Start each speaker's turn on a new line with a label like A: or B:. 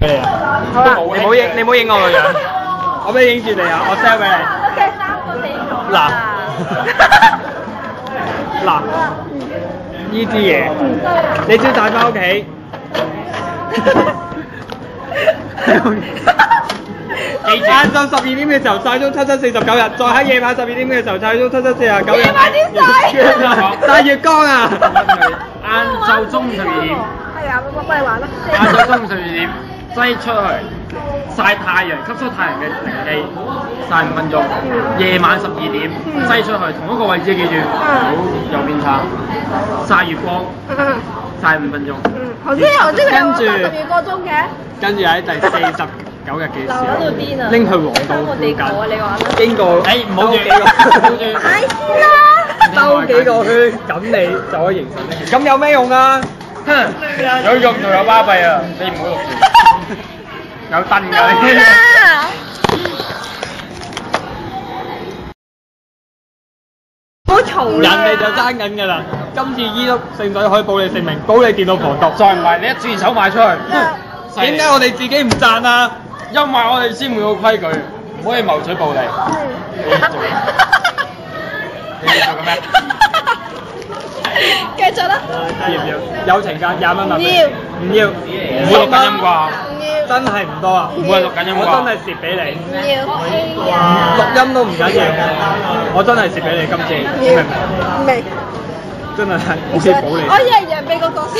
A: 俾你啊！
B: 好啦，
A: 你唔好影我個樣，我俾你影住你啊！我 sell 俾你。
B: OK， 3個4個。
A: 嗱，呢啲嘢你只要帶翻屋企。晏晝12點嘅時候曬足749日，再喺夜晚12點嘅時候曬足749日。
B: 夜晚點曬？
A: 曬月光啊！
C: 晏晝中午12點。
B: 係啊，幫你玩啦。
C: 晏晝中午12點，擠出去曬太陽，吸收太陽嘅靈氣，曬5分鐘。夜晚12點，擠出去同一個位置，記住，唔好右邊差，曬月光，曬5分鐘。
B: 頭先佢有12個鐘嘅。
A: 跟住喺第49日嘅時候，
B: 到邊啊？
A: 拎去黃道附近，經過唔好幾個，
B: 睇先啦，
A: 兜幾個圈，咁你就可以形成呢件。咁有咩用啊？
C: 有用就有巴閉啊！你唔好錄住，有燈㗎你。
B: 好嘈
A: 人哋就爭緊㗎啦，今次依碌聖水可以保你性命，保你電腦防毒。
C: 再唔係你一轉手賣出去，
A: 點解我哋自己唔賺啊？
C: 因為我哋先會有規矩，唔可以謀取暴利。你要做嘅咩？
B: 繼續啦。
A: 要唔要？友情價20蚊
B: 要。
A: 唔要？
C: 唔會錄緊音啩？
A: 真係唔多啊！
C: 唔會錄緊音啩？
A: 我真係蝕俾你。
B: 唔要。
A: 錄音都唔緊要，我真係蝕俾你今次，明唔明？
B: 明。
A: 真係好似保你。
B: 我以為讓俾個角色。